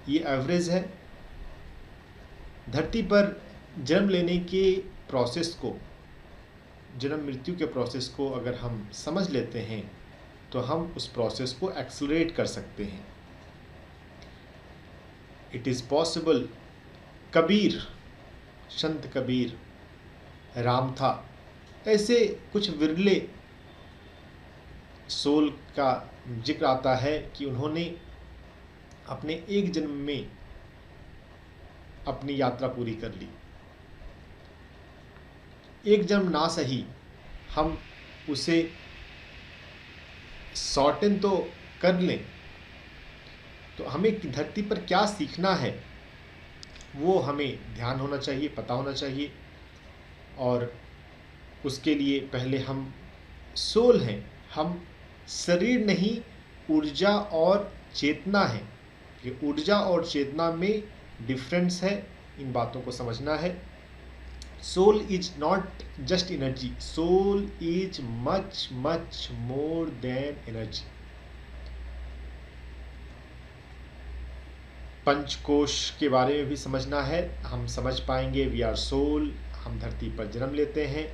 ये एवरेज है। धरती पर जन्म लेने के प्रोसेस को, जन्म मृत्यु के प्रोसेस को अगर हम समझ लेते हैं तो हम उस प्रोसेस को एक्सेलरेट कर सकते हैं। It is possible. कबीर, संत कबीर, राम था, ऐसे कुछ विरले सोल का जिक्र आता है कि उन्होंने अपने एक जन्म में अपनी यात्रा पूरी कर ली। एक जन्म ना सही, हम उसे शॉर्टन तो कर लें, तो हमें धरती पर क्या सीखना है वो हमें ध्यान होना चाहिए, पता होना चाहिए। और उसके लिए पहले हम सोल हैं, हम शरीर नहीं, ऊर्जा और चेतना है। ये ऊर्जा और चेतना में डिफरेंस है, इन बातों को समझना है। Soul is not just energy, soul is much much more than energy. पंचकोश के बारे में भी समझना है, हम समझ पाएंगे। वी आर सोल, हम धरती पर जन्म लेते हैं,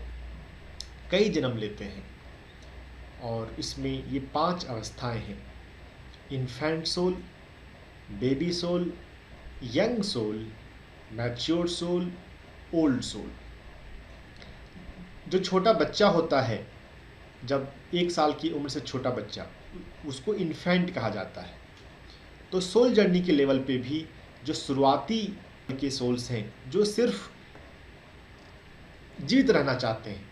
कई जन्म लेते हैं, और इसमें ये 5 अवस्थाएं हैं: infant soul, baby soul, young soul, mature soul, old soul. जो छोटा बच्चा होता है, जब 1 साल की उम्र से छोटा बच्चा, उसको इन्फेंट कहा जाता है। तो सोल जर्नी के लेवल पे भी जो शुरुआती के सोल्स हैं, जो सिर्फ जीवित रहना चाहते हैं,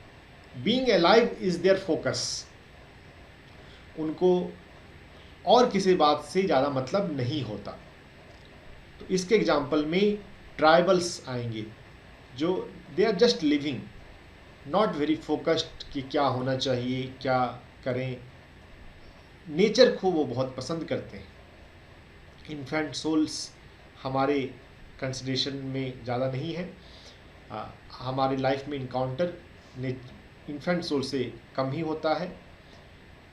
being alive is their focus, उनको और किसी बात से ज़्यादा मतलब नहीं होता। तो इसके एग्जाम्पल में ट्राइबल्स आएंगे, जो they are just living, not very focused कि क्या होना चाहिए, क्या करें। नेचर को वो बहुत पसंद करते हैं। इन्फेंट सोल्स हमारे कंसिडरेशन में ज़्यादा नहीं है। हमारी लाइफ में इनकाउंटर इन्फेंट सोल से कम ही होता है।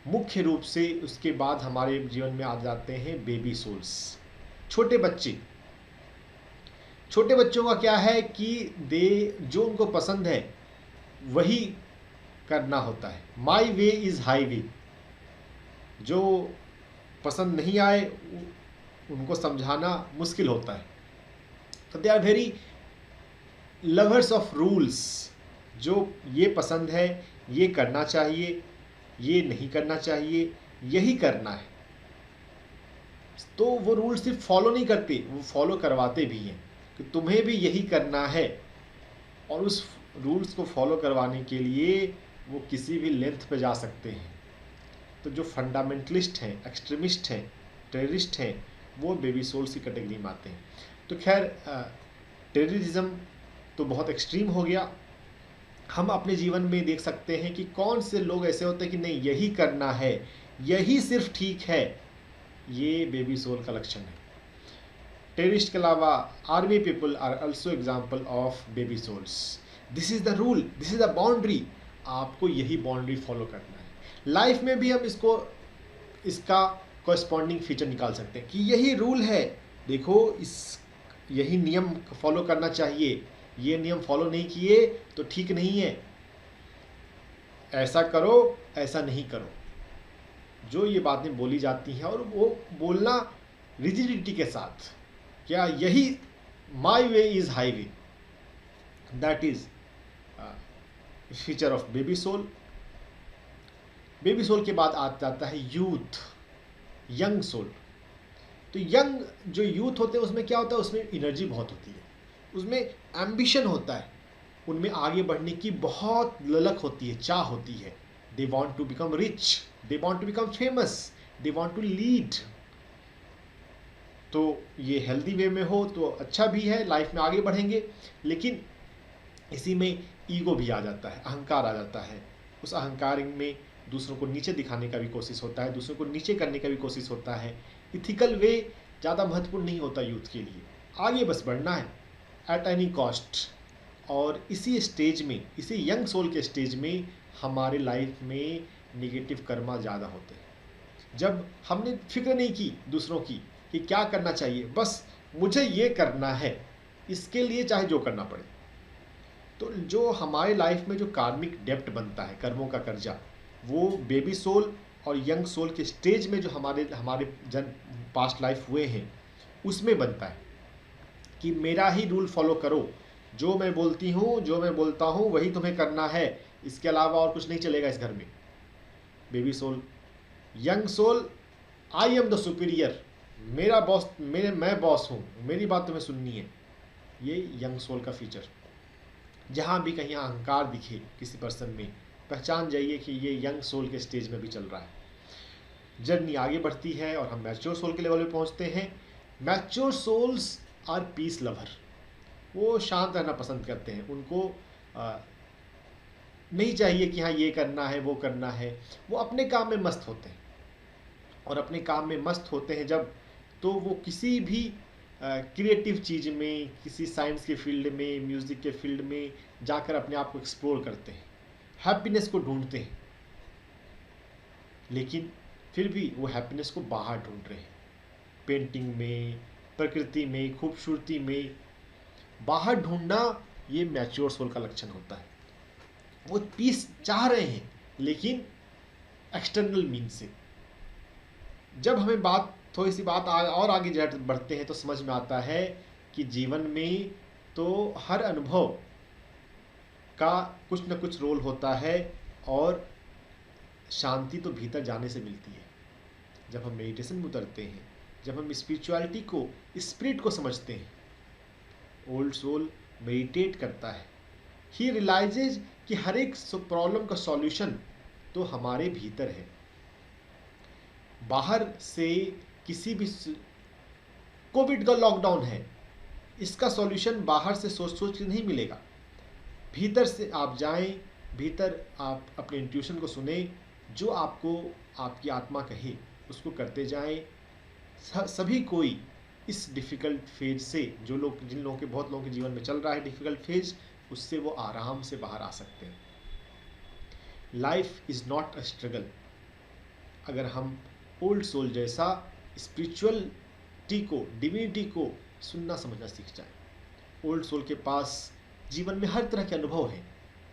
मुख्य रूप से उसके बाद हमारे जीवन में आ जाते हैं बेबी सोल्स, छोटे बच्चे। छोटे बच्चों का क्या है कि जो उनको पसंद है वही करना होता है। माई वे इज़ हाई वे। जो पसंद नहीं आए उनको समझाना मुश्किल होता है। तो they are very lovers of rules. जो ये पसंद है, ये करना चाहिए, ये नहीं करना चाहिए, यही करना है, तो वो रूल सिर्फ फॉलो नहीं करते, वो फॉलो करवाते भी हैं कि तुम्हें भी यही करना है। और उस रूल्स को फॉलो करवाने के लिए वो किसी भी लेंथ पे जा सकते हैं। तो जो फंडामेंटलिस्ट हैं, एक्सट्रीमिस्ट हैं, टेररिस्ट हैं, वो बेबी सोल्स की कैटेगरी में आते हैं। तो खैर, टेररिज्म तो बहुत एक्सट्रीम हो गया। हम अपने जीवन में देख सकते हैं कि कौन से लोग ऐसे होते हैं कि नहीं, यही करना है, यही सिर्फ ठीक है। ये बेबी सोल का लक्षण है। टेररिस्ट के अलावा army people are also example of baby souls. This is the rule, this is the boundary, आपको यही बाउंड्री फॉलो करना है। लाइफ में भी हम इसका कॉरस्पॉन्डिंग फीचर निकाल सकते हैं कि यही रूल है, देखो यही नियम फॉलो करना चाहिए, ये नियम फॉलो नहीं किए तो ठीक नहीं है, ऐसा करो, ऐसा नहीं करो। जो ये बातें बोली जाती हैं, और वो बोलना रिजिडिटी के साथ, क्या यही my way is highway, that is feature of baby soul. Baby soul के बाद आ जाता है यूथ, यंग सोल। तो यंग जो यूथ होते हैं उसमें क्या होता है, उसमें एनर्जी बहुत होती है, उसमें एम्बिशन होता है, उनमें आगे बढ़ने की बहुत ललक होती है, चाह होती है। They want to become rich, they want to become famous, they want to lead. तो ये हेल्दी वे में हो तो अच्छा भी है, लाइफ में आगे बढ़ेंगे। लेकिन इसी में ईगो भी आ जाता है, अहंकार आ जाता है। उस अहंकार में दूसरों को नीचे दिखाने का भी कोशिश होता है, दूसरों को नीचे करने का भी कोशिश होता है। इथिकल वे ज़्यादा महत्वपूर्ण नहीं होता यूथ के लिए, आगे बस बढ़ना है एट एनी कॉस्ट। और इसी स्टेज में, इसी यंग सोल के स्टेज में हमारे लाइफ में निगेटिव कर्मा ज़्यादा होते हैं। जब हमने फिक्र नहीं की दूसरों की कि क्या करना चाहिए, बस मुझे ये करना है, इसके लिए चाहे जो करना पड़े। तो जो हमारे लाइफ में जो कार्मिक डेप्ट बनता है, कर्मों का कर्जा, वो बेबी सोल और यंग सोल के स्टेज में जो हमारे हमारे जन पास्ट लाइफ हुए हैं उसमें बनता है कि मेरा ही रूल फॉलो करो, जो मैं बोलती हूँ, जो मैं बोलता हूँ वही तुम्हें करना है, इसके अलावा और कुछ नहीं चलेगा इस घर में। Baby soul. Young soul, I am the superior, मेरा बॉस, मैं बॉस हूँ, मेरी बात तुम्हें सुननी है। ये यंग सोल का फीचर। जहाँ भी कहीं अहंकार दिखे किसी पर्सन में, पहचान जाइए कि ये यंग सोल के स्टेज में भी चल रहा है। जर्नी आगे बढ़ती है और हम मैच्योर सोल के लेवल पे पहुँचते हैं। Mature souls are peace lover. वो शांत रहना पसंद करते हैं, उनको नहीं चाहिए कि हाँ ये करना है वो करना है। वो अपने काम में मस्त होते हैं, और अपने काम में मस्त होते हैं जब, तो वो किसी भी क्रिएटिव चीज़ में, किसी साइंस के फील्ड में, म्यूज़िक के फील्ड में जाकर अपने आप को एक्सप्लोर करते हैं, हैप्पीनेस को ढूंढते हैं। लेकिन फिर भी वो हैप्पीनेस को बाहर ढूंढ रहे हैं, पेंटिंग में, प्रकृति में, खूबसूरती में। बाहर ढूंढना ये मैच्योर सोल का लक्षण होता है। वो पीस चाह रहे हैं लेकिन एक्सटर्नल मीन से। जब हमें थोड़ी सी बात और आगे बढ़ते हैं तो समझ में आता है कि जीवन में तो हर अनुभव का कुछ न कुछ रोल होता है, और शांति तो भीतर जाने से मिलती है। जब हम मेडिटेशन में उतरते हैं, जब हम स्पिरिचुअलिटी को, स्पिरिट को समझते हैं। ओल्ड सोल मेडिटेट करता है, ही रियलाइजेज कि हर एक प्रॉब्लम का सॉल्यूशन तो हमारे भीतर है। बाहर से किसी भी, कोविड का लॉकडाउन है, इसका सॉल्यूशन बाहर से सोच सोच के नहीं मिलेगा। भीतर से आप जाएं, भीतर आप अपने इंट्यूशन को सुने, जो आपको आपकी आत्मा कहे उसको करते जाएं। सभी कोई इस डिफ़िकल्ट फेज से, जिन लोगों के, बहुत लोगों के जीवन में चल रहा है डिफ़िकल्ट फेज, उससे वो आराम से बाहर आ सकते हैं। Life is not a struggle. अगर हम ओल्ड सोल जैसा स्पिरिचुअलिटी को, डिविनिटी को सुनना समझना सीख जाएं। ओल्ड सोल के पास जीवन में हर तरह के अनुभव हैं,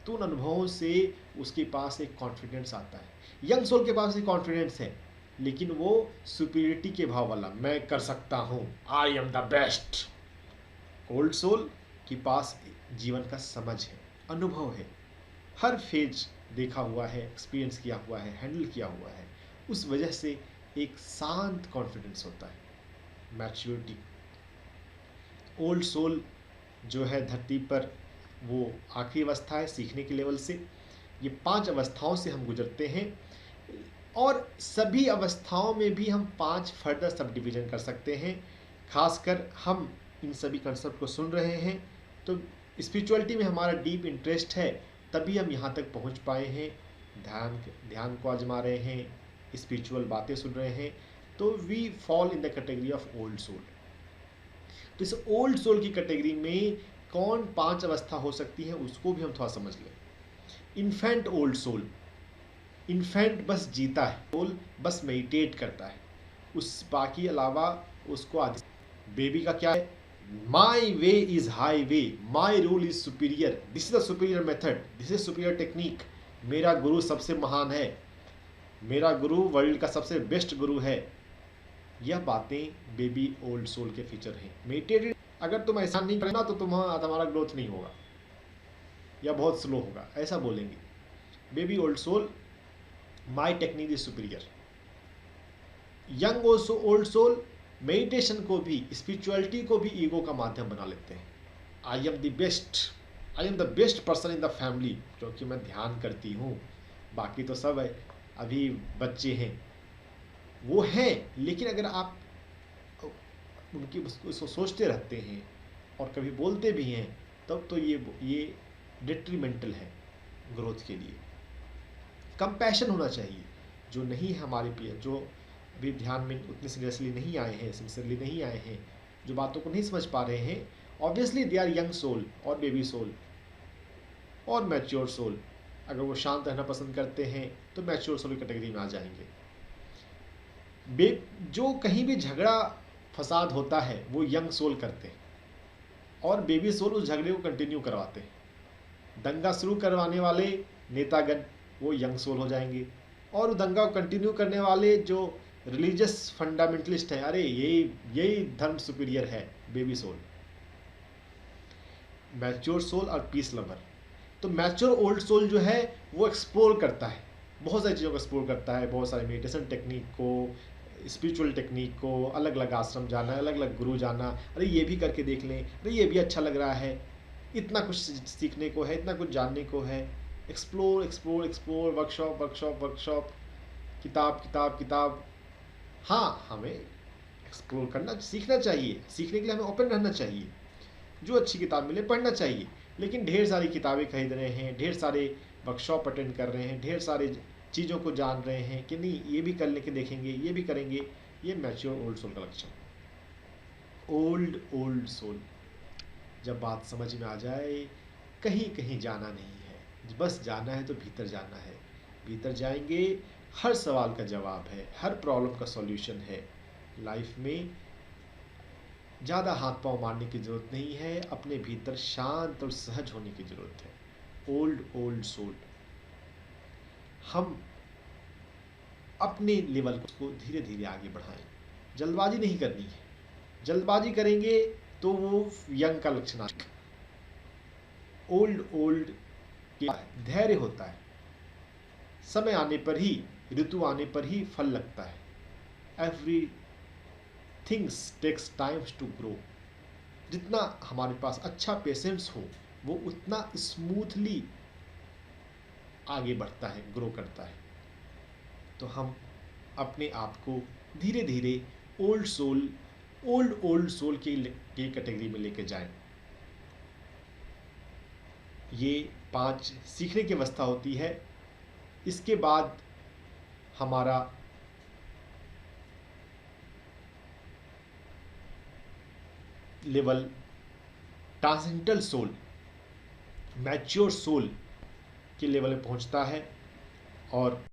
तो उन अनुभवों से उसके पास एक कॉन्फिडेंस आता है। यंग सोल के पास एक कॉन्फिडेंस है, लेकिन वो सुपीरियरिटी के भाव वाला, मैं कर सकता हूँ, I am the best. Old soul के पास जीवन का समझ है, अनुभव है, हर फेज देखा हुआ है, एक्सपीरियंस किया हुआ है, हैंडल किया हुआ है। उस वजह से एक शांत कॉन्फिडेंस होता है, मैच्योरिटी। ओल्ड सोल जो है धरती पर, वो आखिरी अवस्था है सीखने के लेवल से। ये 5 अवस्थाओं से हम गुजरते हैं, और सभी अवस्थाओं में भी हम 5 फर्दर सब डिवीज़न कर सकते हैं। खासकर हम इन सभी कंसेप्ट को सुन रहे हैं तो स्पिरिचुअलिटी में हमारा डीप इंटरेस्ट है, तभी हम यहाँ तक पहुँच पाए हैं। ध्यान को आजमा रहे हैं, स्पिरिचुअल बातें सुन रहे हैं, तो we fall in the category of old soul. तो इस ओल्ड सोल की कैटेगरी में कौन 5 अवस्था हो सकती है उसको भी हम थोड़ा समझ लें। इन्फेंट ओल्ड सोल, इन्फेंट बस जीता है, सोल बस मेडिटेट करता है, उस बाकी अलावा उसको आदि। बेबी का क्या है, my way is high way, my rule is superior, this is the superior method, this is superior technique, मेरा गुरु सबसे महान है, मेरा गुरु वर्ल्ड का सबसे बेस्ट गुरु है। यह बातें बेबी ओल्ड सोल के फीचर हैं। मेडिटेटेड अगर तुम ऐसा नहीं करना तो तुम्हारा ग्रोथ नहीं होगा या बहुत स्लो होगा, ऐसा बोलेंगे। Baby old soul, my technique is superior. Young old soul meditation को भी, स्पिरिचुअलिटी को भी ईगो का माध्यम बना लेते हैं। आई am the best, I am the best person in the family, क्योंकि मैं ध्यान करती हूँ, बाकी तो सब अभी बच्चे हैं। वो हैं, लेकिन अगर आप उनकी उसको सोचते रहते हैं और कभी बोलते भी हैं, तब तो ये डिट्रीमेंटल है ग्रोथ के लिए। कंपैशन होना चाहिए। जो नहीं है हमारे प्रिय, जो अभी ध्यान में उतने सीरियसली नहीं आए हैं, सिंसियरली नहीं आए हैं, जो बातों को नहीं समझ पा रहे हैं, obviously they are young soul और बेबी सोल और मैच्योर सोल। अगर वो शांत रहना पसंद करते हैं तो मैच्योर सोल की कैटेगरी में आ जाएंगे। जो कहीं भी झगड़ा फसाद होता है वो यंग सोल करते हैं, और बेबी सोल उस झगड़े को कंटिन्यू करवाते हैं। दंगा शुरू करवाने वाले नेतागण वो यंग सोल हो जाएंगे, और दंगा को कंटिन्यू करने वाले जो रिलीजियस फंडामेंटलिस्ट हैं, अरे यही यही धर्म सुपीरियर है, बेबी सोल। मैच्योर सोल और पीस लवर। तो मैच्योर ओल्ड सोल जो है वो एक्सप्लोर करता है, बहुत सारी चीज़ों को एक्सप्लोर करता है, बहुत सारे मेडिटेशन टेक्निक को, स्पिरिचुअल टेक्निक को, अलग अलग आश्रम जाना, अलग अलग गुरु जाना, अरे ये भी करके देख लें, अरे ये भी अच्छा लग रहा है, इतना कुछ सीखने को है, इतना कुछ जानने को है। Explore explore explore, workshop workshop workshop, किताब किताब किताब। हाँ, हमें एक्सप्लोर करना सीखना चाहिए, सीखने के लिए हमें ओपन रहना चाहिए, जो अच्छी किताब मिले पढ़ना चाहिए। लेकिन ढेर सारी किताबें खरीद रहे हैं, ढेर सारे वर्कशॉप अटेंड कर रहे हैं, ढेर सारे चीज़ों को जान रहे हैं कि नहीं ये भी कर लेके देखेंगे, ये भी करेंगे, ये मैच्योर ओल्ड सोल का लक्षण। ओल्ड सोल, जब बात समझ में आ जाए, कहीं कहीं जाना नहीं है, बस जाना है तो भीतर जाना है। भीतर जाएंगे, हर सवाल का जवाब है, हर प्रॉब्लम का सॉल्यूशन है। लाइफ में ज़्यादा हाथ पांव मारने की ज़रूरत नहीं है, अपने भीतर शांत और सहज होने की ज़रूरत है। Old soul. हम अपने लेवल को धीरे धीरे आगे बढ़ाएं, जल्दबाजी नहीं करनी है। जल्दबाजी करेंगे तो वो यंग का लक्षण है। ओल्ड के धैर्य होता है, समय आने पर ही, ऋतु आने पर ही फल लगता है। Every things takes times to grow. जितना हमारे पास अच्छा पेशेंस हो, वो उतना स्मूथली आगे बढ़ता है, ग्रो करता है। तो हम अपने आप को धीरे धीरे ओल्ड सोल के कैटेगरी में लेके जाएं। ये 5 सीखने की अवस्था होती है। इसके बाद हमारा level transcendental soul, mature soul के लेवल में पहुंचता है, और